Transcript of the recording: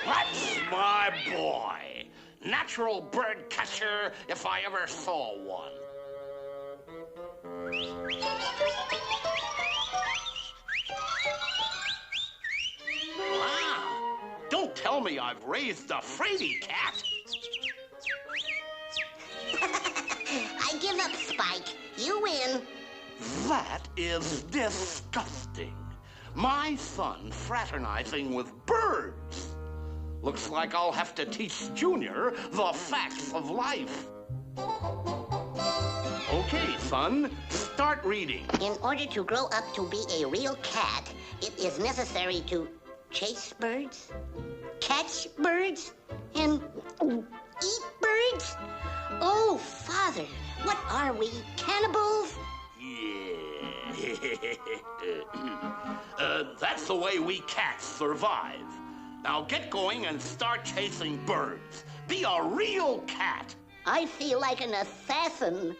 That's my boy. Natural bird catcher if I ever saw one. Wow. Don't tell me I've raised a fraidy cat. I give up, Spike. You win. That is disgusting. My son fraternizing with birds. Looks like I'll have to teach Junior the facts of life. Okay, son, start reading. In order to grow up to be a real cat, it is necessary to chase birds, catch birds, and eat birds? Oh, Father, what are we, cannibals? Yeah. That's the way we cats survive. Now get going and start chasing birds. Be a real cat. I feel like an assassin.